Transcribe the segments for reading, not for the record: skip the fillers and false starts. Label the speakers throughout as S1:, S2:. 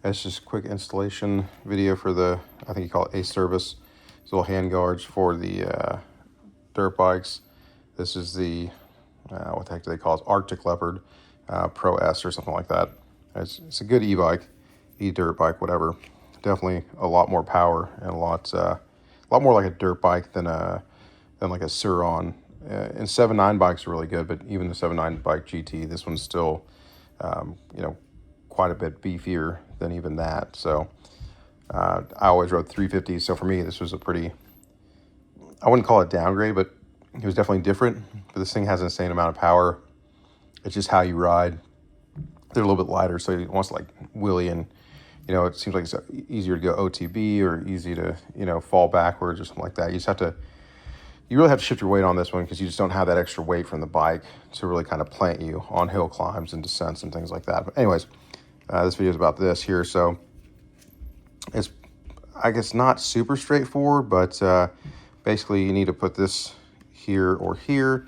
S1: It's just a quick installation video for the, I think you call it Acerbis. These little hand guards for the dirt bikes. This is the, what the heck do they call it? Arctic Leopard Pro S or something like that. It's a good e-bike, e-dirt bike, whatever. Definitely a lot more power and a lot more like a dirt bike than like a Sur-On. And 7.9 bikes are really good, but even the 7.9 bike GT, this one's still, quite a bit beefier than even that. So I always rode 350s. So for me, this was a pretty, I wouldn't call it downgrade, but it was definitely different. But this thing has an insane amount of power. It's just how you ride. They're a little bit lighter, so it wants to like wheelie, and it seems like it's easier to go OTB or easy to fall backwards or something like that. You really have to shift your weight on this one because you just don't have that extra weight from the bike to really kind of plant you on hill climbs and descents and things like that. But anyways, this video is about this here. So it's, I guess, not super straightforward, but basically you need to put this here or here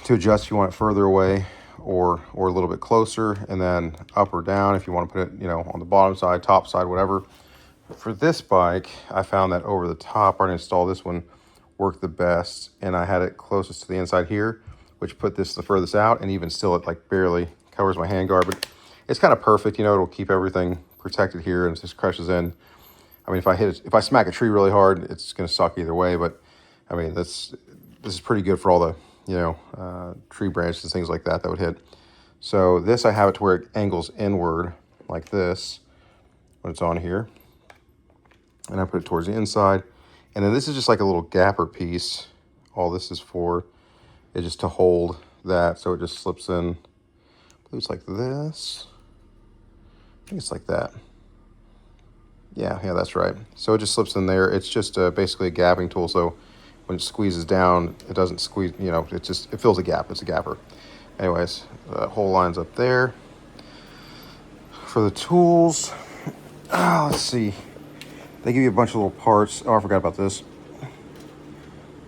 S1: to adjust if you want it further away or a little bit closer, and then up or down if you want to put it on the bottom side, top side, whatever. For this bike, I found that over the top, where I installed this one, worked the best, and I had it closest to the inside here, which put this the furthest out, and even still it like barely covers my handguard, but it's kind of perfect. It'll keep everything protected here, and it just crushes in. I mean, if I smack a tree really hard, it's going to suck either way, but I mean, this is pretty good for all the tree branches and things like that would hit. So this, I have it to where it angles inward like this when it's on here, and I put it towards the inside. And then this is just like a little gapper piece. All this is for is just to hold that, so it just slips in. I believe it's like this. I think it's like that. Yeah, that's right. So it just slips in there. It's just basically a gapping tool. So when it squeezes down, it doesn't squeeze. It fills a gap. It's a gapper. Anyways, the whole line's up there. For the tools, let's see. They give you a bunch of little parts. Oh, I forgot about this.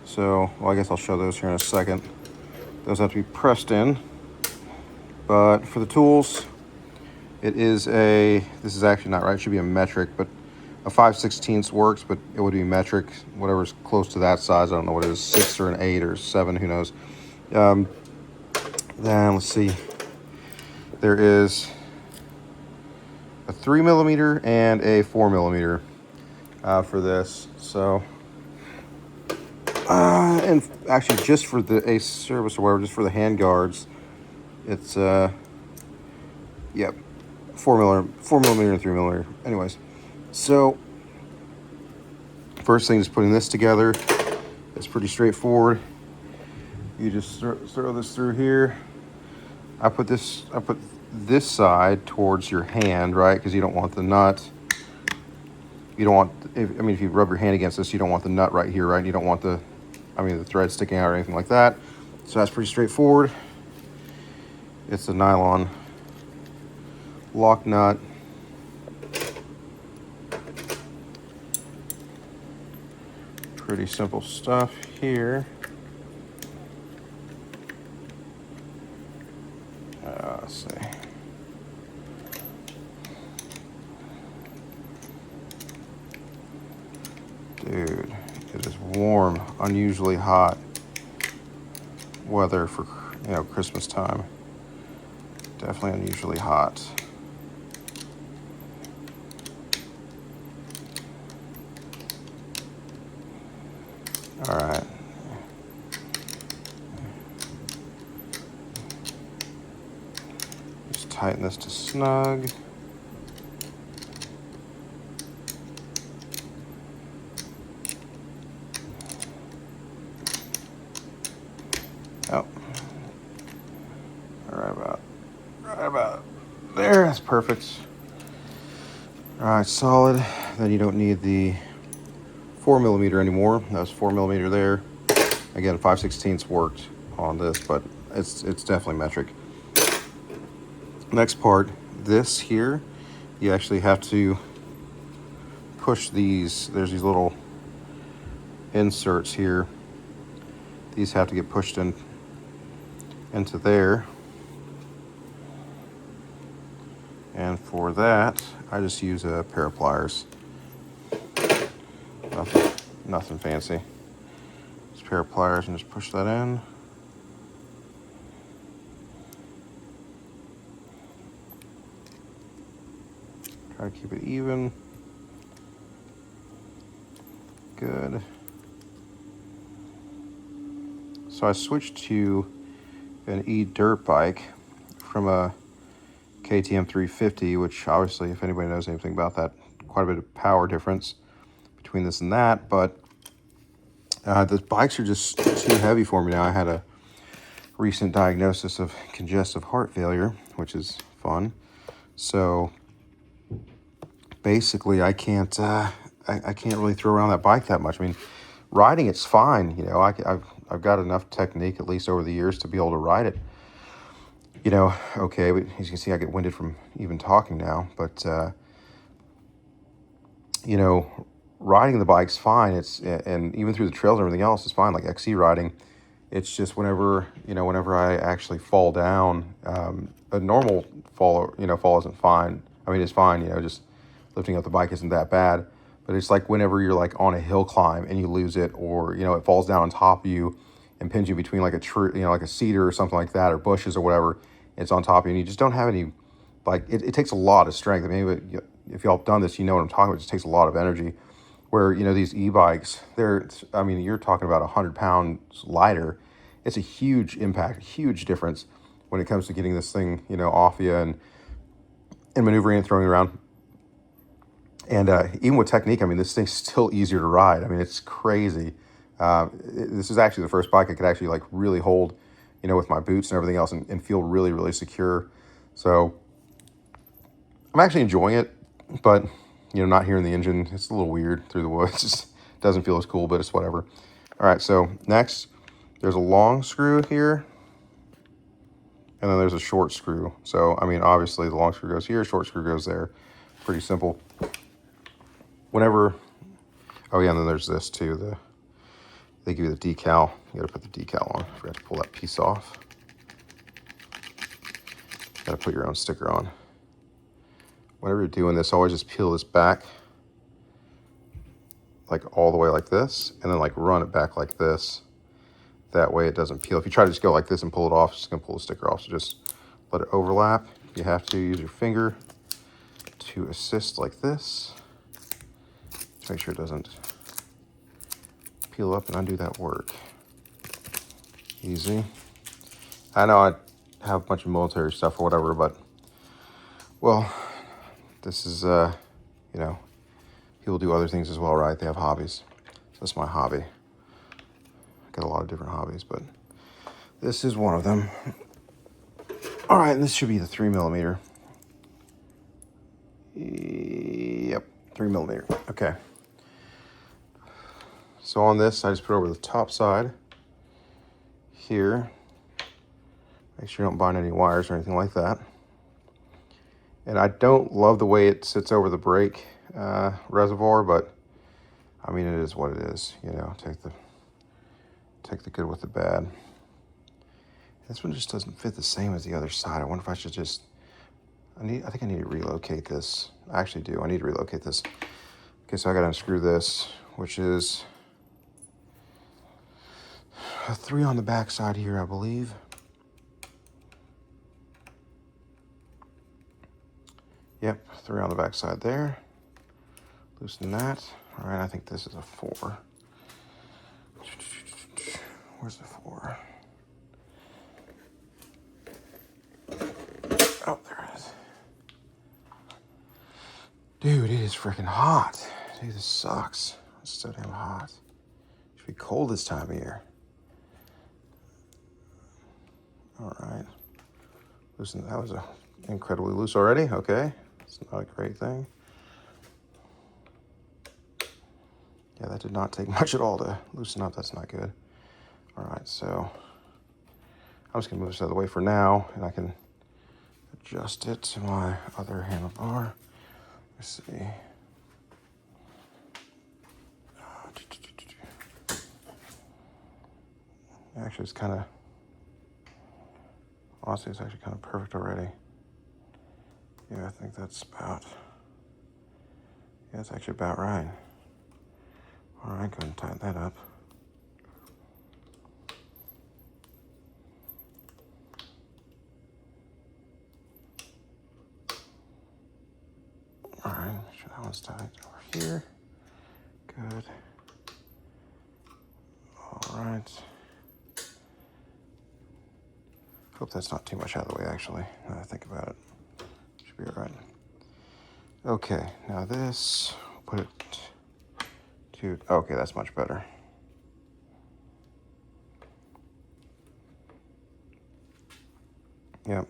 S1: So, well, I guess I'll show those here in a second. Those have to be pressed in. But for the tools, this is actually not right. It should be a metric, but a 5/16 works, but it would be metric. Whatever's close to that size, I don't know what it is, 6 or an 8 or 7, who knows. Then let's see. There is a 3mm and a 4mm. For this. So and actually just for the Acerbis or whatever, just for the hand guards, it's 4mm and 3mm. Anyways, so first thing is putting this together. It's pretty straightforward. You just throw this through here. I put this side towards your hand, right? Because you don't want the nut. You don't want, if you rub your hand against this, you don't want the nut right here, right? You don't want the thread sticking out or anything like that. So that's pretty straightforward. It's a nylon lock nut. Pretty simple stuff here. Let's see. Dude, it is warm, unusually hot weather for Christmas time. Definitely unusually hot. All right. Just tighten this to snug. Oh, right about there. That's perfect. All right, solid. Then you don't need the 4mm anymore. That was 4mm there. Again, 5/16 worked on this, but it's definitely metric. Next part, this here, you actually have to push these. There's these little inserts here. These have to get pushed into there. And for that, I just use a pair of pliers. Nothing fancy. Just a pair of pliers and just push that in. Try to keep it even. Good. So I switched to an dirt bike from a KTM 350, which obviously, if anybody knows anything about that, quite a bit of power difference between this and that. But the bikes are just too heavy for me now. I had a recent diagnosis of congestive heart failure, which is fun. So basically, I can't really throw around that bike that much. I mean, riding it's fine. You know, I've got enough technique, at least over the years, to be able to ride it. You know, okay, but as you can see, I get winded from even talking now. But you know, riding the bike's fine. And even through the trails and everything else, it's fine. Like XC riding, it's just whenever I actually fall down, a normal fall isn't fine. I mean, it's fine. You know, just lifting up the bike isn't that bad. But it's like whenever you're like on a hill climb and you lose it, or, you know, it falls down on top of you and pins you between like a tree, you know, like a cedar or something like that, or bushes or whatever. It's on top of you and you just don't have any, like, it takes a lot of strength. I mean, if y'all have done this, you know what I'm talking about. It just takes a lot of energy. Where, you know, these e-bikes, I mean, you're talking about 100 pounds lighter. It's a huge impact, huge difference when it comes to getting this thing, you know, off you and maneuvering and throwing around. And even with technique, I mean, this thing's still easier to ride. I mean, it's crazy. This is actually the first bike I could actually like really hold, you know, with my boots and everything else and feel really, really secure. So I'm actually enjoying it, but, you know, not hearing the engine, it's a little weird through the woods. It just doesn't feel as cool, but it's whatever. All right, so next, there's a long screw here, and then there's a short screw. So, I mean, obviously the long screw goes here, short screw goes there. Pretty simple. Oh yeah, and then there's this too. They give you the decal. You gotta put the decal on. I forgot to pull that piece off. Gotta put your own sticker on. Whenever you're doing this, always just peel this back, like all the way like this, and then like run it back like this. That way it doesn't peel. If you try to just go like this and pull it off, it's just gonna pull the sticker off. So just let it overlap. You have to use your finger to assist like this. Just make sure it doesn't peel up and undo that work. Easy. I know I have a bunch of military stuff or whatever, but, well, this is, you know, people do other things as well, right? They have hobbies. So that's my hobby. I got a lot of different hobbies, but this is one of them. All right, and this should be the 3mm. Yep, 3mm. Okay. So on this, I just put over the top side here. Make sure you don't bind any wires or anything like that. And I don't love the way it sits over the brake reservoir, but I mean, it is what it is. You know, take the good with the bad. This one just doesn't fit the same as the other side. I wonder if I should just, I think I need to relocate this. I actually do, I need to relocate this. Okay, so I gotta unscrew this, which is a 3 on the back side here, I believe. Yep, 3 on the back side there. Loosen that. All right, I think this is a 4. Where's the 4? Oh, there it is. Dude, it is freaking hot. Dude, this sucks. It's so damn hot. It should be cold this time of year. All right. Loosen. That was incredibly loose already. Okay. It's not a great thing. Yeah, that did not take much at all to loosen up. That's not good. All right, so I'm just gonna move this out of the way for now, and I can adjust it to my other handlebar. Let's see. Actually, it's kind of, honestly, it's actually kind of perfect already. Yeah, I think that's about, yeah, that's actually about right. All right, go ahead and tighten that up. All right, make sure that one's tight over here. Good. All right. Hope that's not too much out of the way, actually, now that I think about it. Should be all right. Okay, now this, put it to, okay, that's much better. Yep,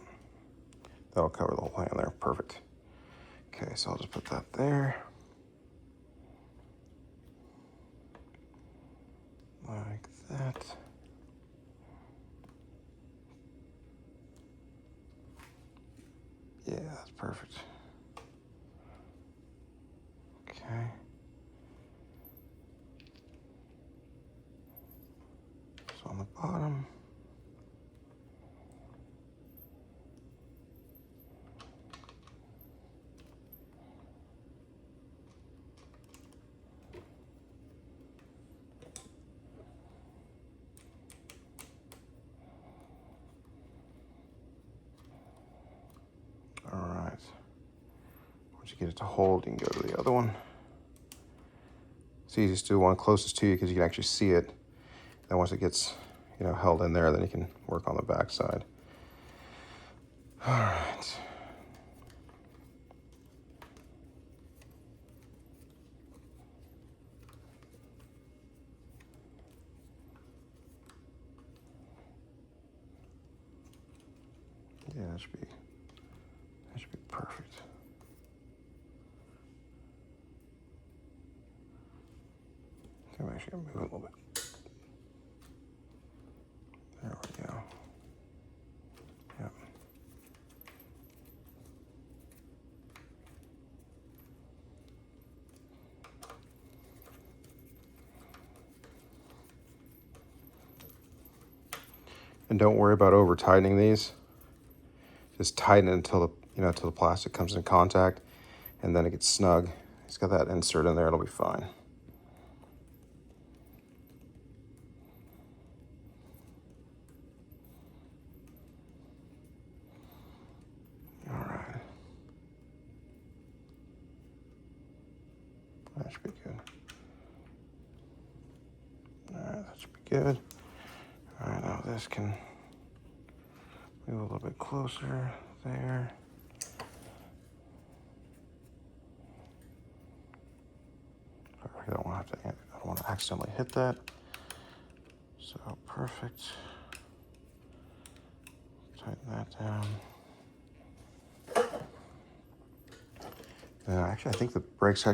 S1: that'll cover the whole hand there, perfect. Okay, so I'll just put that there. Like that. Yeah, that's perfect. Okay. So on the bottom. All right. Once you get it to hold, you can go to the other one. It's easiest to do one closest to you because you can actually see it. Then once it gets, held in there, then you can work on the back side. All right. Yeah, that should be perfect. I'm actually gonna move it a little bit. There we go. Yep. And don't worry about over tightening these. Just tighten it until the plastic comes in contact, and then it gets snug. It's got that insert in there, it'll be fine. All right. That should be good. All right, that should be good. All right, now this can move a little bit closer there. I don't want to accidentally hit that. So perfect. Tighten that down. Actually, I think the brakes they're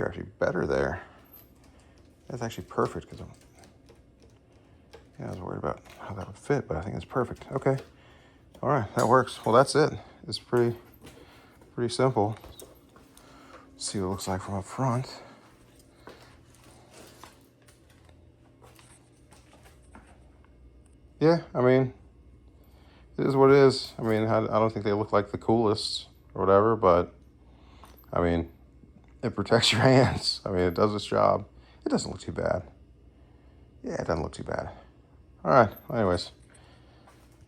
S1: actually better there. That's actually perfect because I was worried about how that would fit, but I think it's perfect. Okay. All right, that works. Well, that's it. It's pretty simple. Let's see what it looks like from up front. Yeah, I mean, it is what it is. I mean, I don't think they look like the coolest or whatever, but I mean, it protects your hands. I mean, it does its job. It doesn't look too bad. Yeah, it doesn't look too bad. All right, anyways.